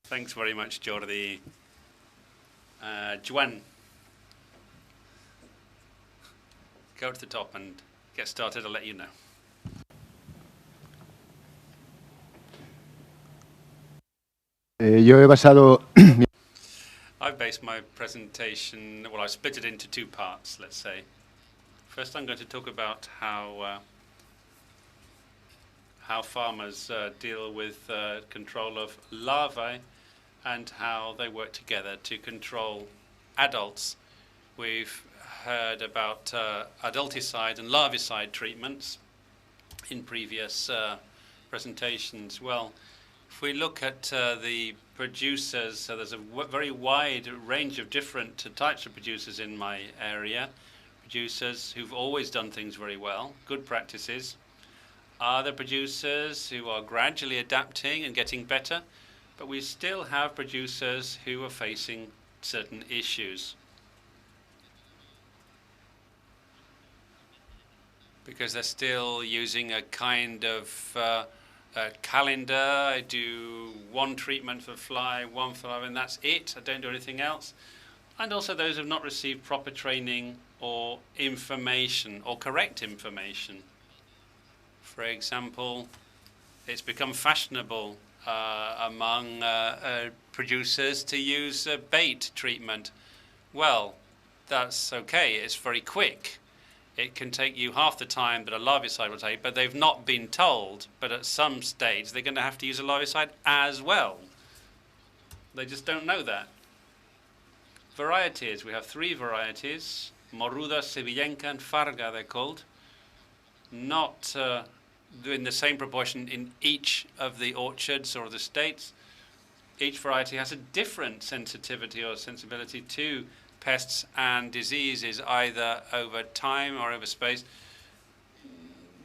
Thanks very much, Jordi. Joan, go to the top and get started. I'll let you know. Yo he basado I've based my presentation, well, I've split it into two parts, let's say. First, I'm going to talk about how farmers deal with control of larvae and how they work together to control adults. We've heard about adulticide and larvicide treatments in previous presentations. Well, if we look at the producers, so there's a very wide range of different types of producers in my area. Producers who've always done things very well, good practices. Other producers who are gradually adapting and getting better, but we still have producers who are facing certain issues. Because they're still using a kind of calendar. I do one treatment for fly, one for larvae, and that's it. I don't do anything else. And also those who have not received proper training or information or correct information. For example, it's become fashionable among producers to use bait treatment. Well, that's okay. It's very quick. It can take you half the time that a larvicide will take, but they've not been told. But at some stage, they're going to have to use a larvicide as well. They just don't know that. Varieties. We have 3 varieties. Moruda, Sevillenca, and Farga, they're called. Not in the same proportion in each of the orchards or the states. Each variety has a different sensitivity or sensibility to pests and diseases, either over time or over space.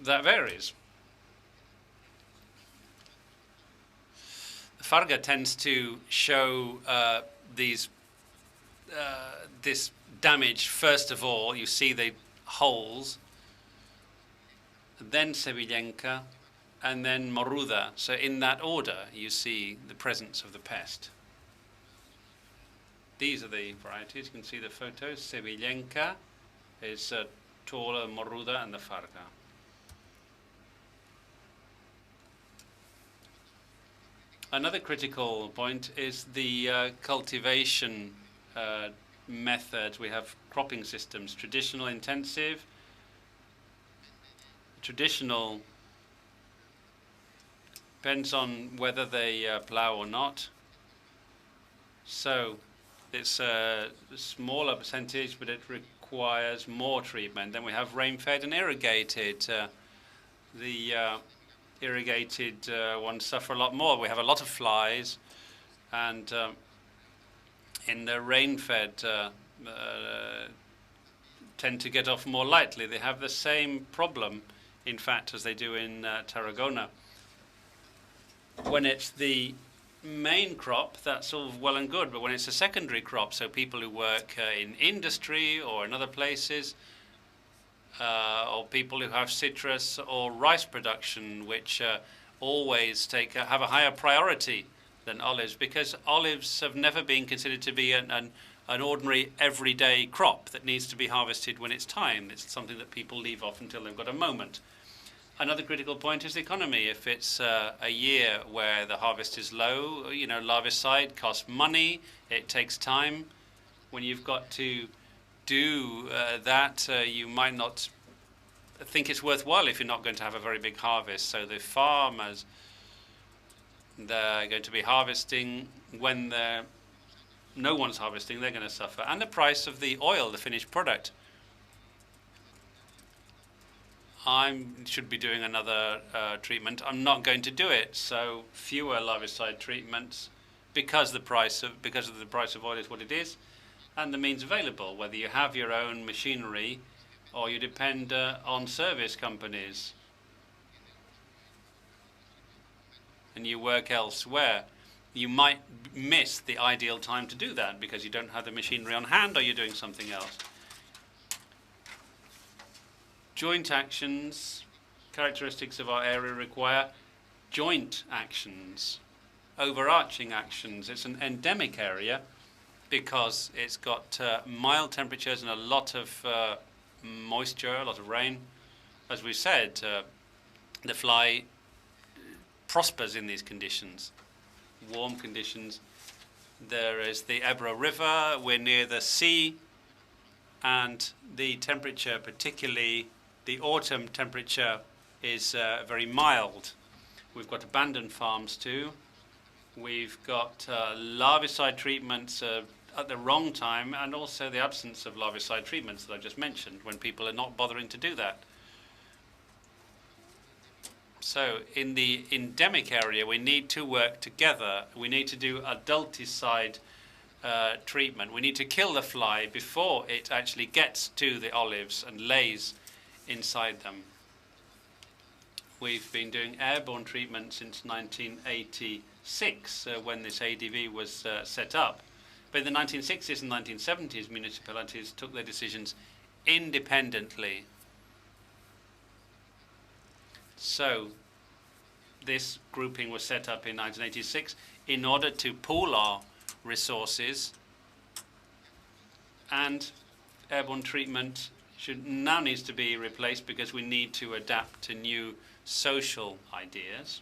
That varies. The Farga tends to show this damage. First of all, you see the holes, then Sevillenca, and then Moruda. So in that order, you see the presence of the pest. These are the varieties. You can see the photos. Sevillenca is taller than Moruda and the Farga. Another critical point is the cultivation methods. We have cropping systems, traditional, intensive. Traditional depends on whether they plough or not. So it's a smaller percentage, but it requires more treatment. Then we have rain-fed and irrigated. The irrigated ones suffer a lot more. We have a lot of flies, and in the rain-fed tend to get off more lightly. They have the same problem, in fact, as they do in Tarragona. When it's the main crop, that's all well and good, but when it's a secondary crop, so people who work in industry or in other places, or people who have citrus or rice production, which always have a higher priority than olives, because olives have never been considered to be an ordinary everyday crop that needs to be harvested when it's time. It's something that people leave off until they've got a moment. Another critical point is the economy. If it's a year where the harvest is low, larvicide costs money, it takes time. When you've got to do that, you might not think it's worthwhile if you're not going to have a very big harvest. So the farmers, they're going to be harvesting when no one's harvesting, they're going to suffer. And the price of the oil, the finished product. I should be doing another treatment. I'm not going to do it. So fewer larvicide treatments because of the price of oil is what it is, and the means available. Whether you have your own machinery or you depend on service companies and you work elsewhere, you might miss the ideal time to do that because you don't have the machinery on hand or you're doing something else. Joint actions, characteristics of our area require joint actions. overarching actions. It's an endemic area because it's got mild temperatures and a lot of moisture, a lot of rain. As we said, the fly prospers in these conditions, warm conditions. There is the Ebro River, we're near the sea, and the temperature, particularly the autumn temperature, is very mild. We've got abandoned farms too. We've got larvicide treatments at the wrong time, and also the absence of larvicide treatments that I just mentioned, when people are not bothering to do that. So in the endemic area, we need to work together. We need to do adulticide treatment. We need to kill the fly before it actually gets to the olives and lays inside them. We've been doing airborne treatment since 1986, when this ADV was set up. But in the 1960s and 1970s, municipalities took their decisions independently. So this grouping was set up in 1986 in order to pool our resources, and airborne treatment now needs to be replaced because we need to adapt to new social ideas.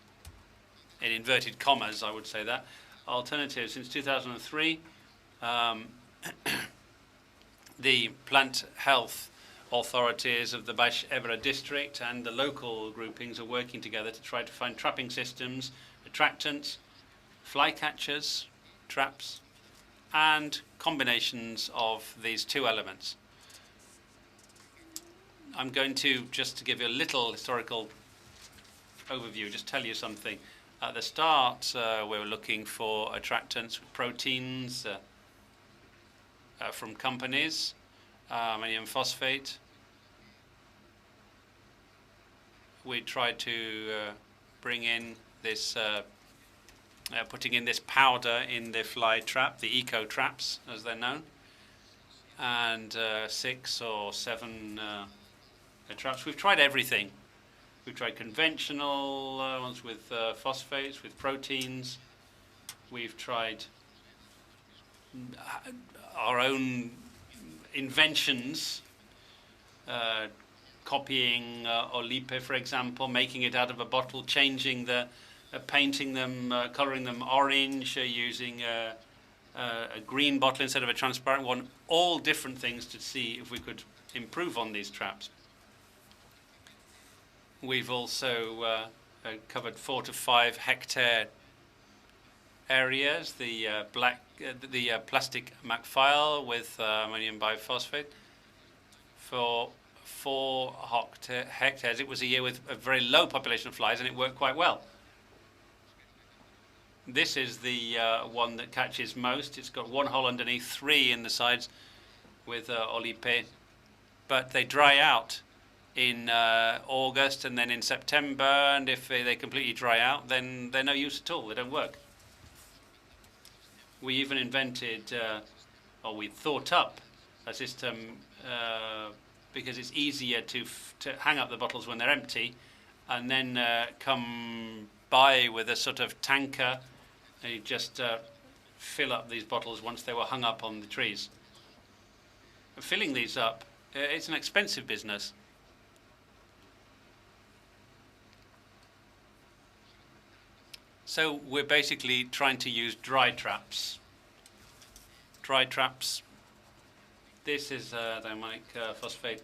In inverted commas, I would say that. Alternatives. Since 2003, the plant health authorities of the Baix Évora district and the local groupings are working together to try to find trapping systems, attractants, fly catchers, traps, and combinations of these two elements. I'm going to, just to give you a little historical overview, just tell you something. At the start, we were looking for attractants, proteins from companies, ammonium phosphate. We tried to bring in this, putting in this powder in the fly trap, the eco traps as they're known, and 6 or 7 traps. We've tried everything. We've tried conventional ones with phosphates, with proteins. We've tried our own inventions, copying Olipe, for example, making it out of a bottle, changing the, painting them, coloring them orange, using a green bottle instead of a transparent one, all different things to see if we could improve on these traps. We've also covered 4 to 5 hectare areas, the plastic macfile with ammonium biphosphate for 4 hectares. It was a year with a very low population of flies, and it worked quite well. This is the one that catches most. It's got 1 hole underneath, 3 in the sides with Olipe, but they dry out in August and then in September, and if they completely dry out, then they're no use at all. They don't work. We even invented, or we thought up a system because it's easier to hang up the bottles when they're empty, and then come by with a sort of tanker, and you just fill up these bottles once they were hung up on the trees. Filling these up, it's an expensive business. So we're basically trying to use dry traps. Dry traps. This is diammonic phosphate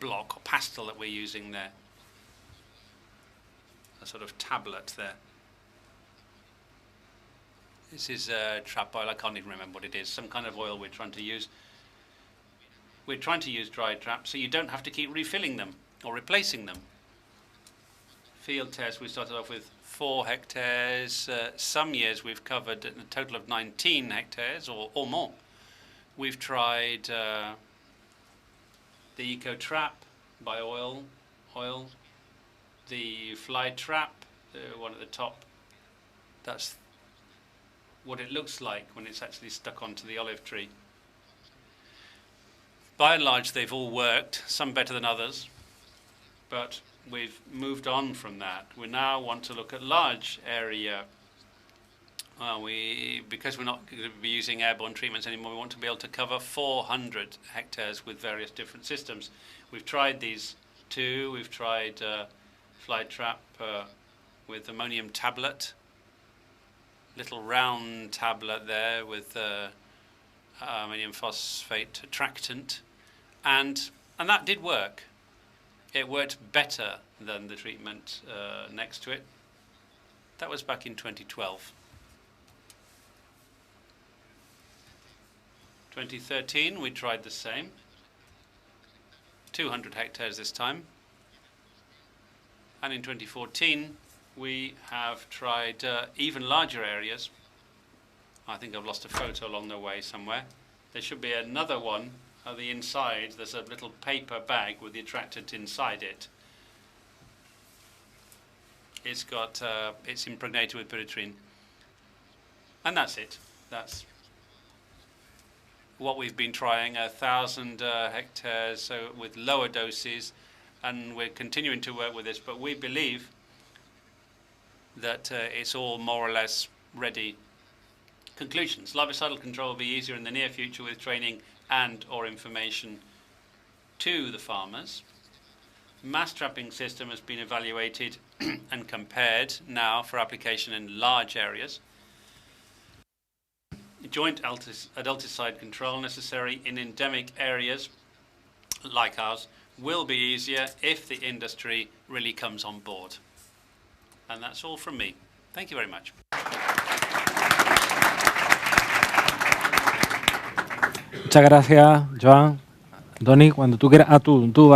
block or pastel that we're using there. A sort of tablet there. This is trap oil. I can't even remember what it is. Some kind of oil we're trying to use. We're trying to use dry traps so you don't have to keep refilling them or replacing them. Field test, we started off with 4 hectares. Some years we've covered a total of 19 hectares or more. We've tried the eco trap by oil, the fly trap, the one at the top. That's what it looks like when it's actually stuck onto the olive tree. By and large, they've all worked, some better than others, but we've moved on from that. We now want to look at large area. Because we're not going to be using airborne treatments anymore, we want to be able to cover 400 hectares with various different systems. We've tried these two. We've tried fly trap with ammonium tablet, little round tablet there with ammonium phosphate attractant, and that did work. It worked better than the treatment next to it. That was back in 2012. 2013 we tried the same, 200 hectares this time, and in 2014 we have tried even larger areas. I think I've lost a photo along the way somewhere. There should be another one on the inside. There's a little paper bag with the attractant inside it. It's impregnated with pyretrine, and that's it. That's what we've been trying, 1,000 hectares with lower doses, and we're continuing to work with this, but we believe that it's all more or less ready. Conclusions: larvicidal control will be easier in the near future with training and or information to the farmers. Mass trapping system has been evaluated and compared now for application in large areas. Joint adulticide control necessary in endemic areas like ours will be easier if the industry really comes on board. And that's all from me. Thank you very much. Muchas gracias, Joan. Doni, cuando tú quieras. Tú vas.